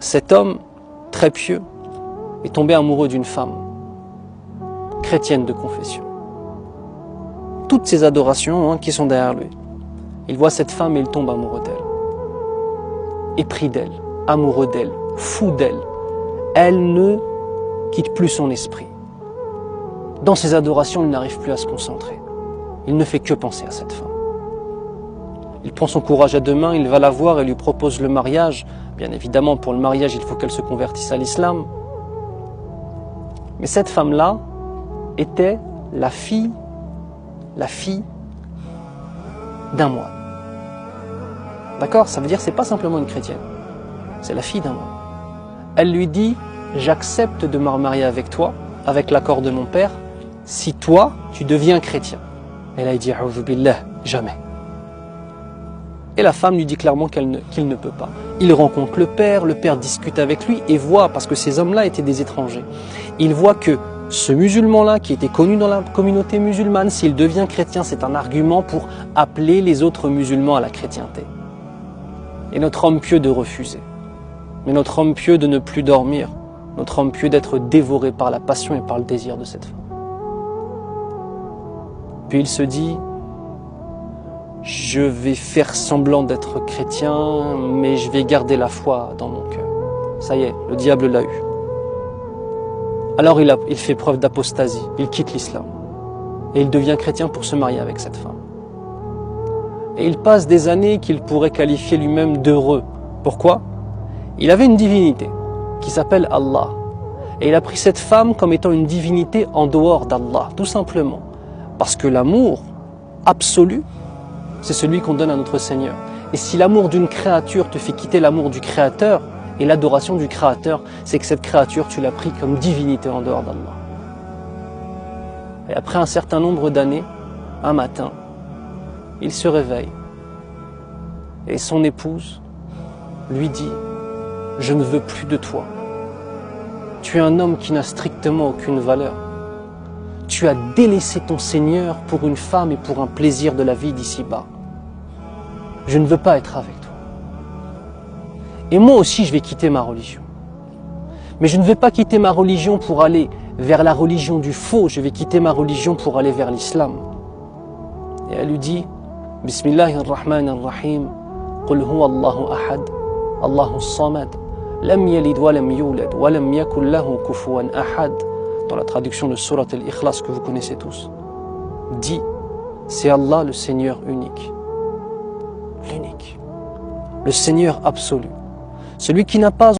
cet homme très pieux est tombé amoureux d'une femme chrétienne de confession. Toutes ces adorations qui sont derrière lui. Il voit cette femme et il tombe amoureux d'elle. Épris d'elle, amoureux d'elle, fou d'elle. Elle ne quitte plus son esprit. Dans ses adorations, il n'arrive plus à se concentrer. Il ne fait que penser à cette femme. Il prend son courage à deux mains, il va la voir et lui propose le mariage. Bien évidemment, pour le mariage, il faut qu'elle se convertisse à l'islam. Mais cette femme-là était la fille d'un moine. D'accord? Ça veut dire que ce n'est pas simplement une chrétienne. C'est la fille d'un moine. Elle lui dit, j'accepte de me remarier avec toi, avec l'accord de mon père, si toi, tu deviens chrétien. Elle a dit, A'udhu billah, jamais. Et la femme lui dit clairement qu'il ne peut pas. Il rencontre le père discute avec lui et voit, parce que ces hommes-là étaient des étrangers, il voit que ce musulman-là, qui était connu dans la communauté musulmane, s'il devient chrétien, c'est un argument pour appeler les autres musulmans à la chrétienté. Et notre homme pieux de refuser. Mais notre homme pieux de ne plus dormir. Notre homme pieux d'être dévoré par la passion et par le désir de cette femme. Puis il se dit, je vais faire semblant d'être chrétien, mais je vais garder la foi dans mon cœur. Ça y est, le diable l'a eu. Alors il fait preuve d'apostasie, il quitte l'islam. Et il devient chrétien pour se marier avec cette femme. Et il passe des années qu'il pourrait qualifier lui-même d'heureux. Pourquoi? Il avait une divinité qui s'appelle Allah. Et il a pris cette femme comme étant une divinité en dehors d'Allah, tout simplement. Parce que l'amour absolu, c'est celui qu'on donne à notre Seigneur. Et si l'amour d'une créature te fait quitter l'amour du Créateur et l'adoration du Créateur, c'est que cette créature, tu l'as pris comme divinité en dehors d'Allah. Et après un certain nombre d'années, un matin, il se réveille et son épouse lui dit « Je ne veux plus de toi. Tu es un homme qui n'a strictement aucune valeur. Tu as délaissé ton Seigneur pour une femme et pour un plaisir de la vie d'ici-bas. Je ne veux pas être avec toi. Et moi aussi, je vais quitter ma religion. Mais je ne vais pas quitter ma religion pour aller vers la religion du faux. Je vais quitter ma religion pour aller vers l'islam. » Et elle lui dit « Bismillahirrahmanirrahim. Qul huwa Allahu ahad. Allahu samad. Lam yalid wa lam yulad. Wa lam yakul lahu kufuwan ahad. » Dans la traduction de Surat al-Ikhlas que vous connaissez tous. Dit, c'est Allah le Seigneur unique. L'unique. Le Seigneur absolu. Celui qui n'a pas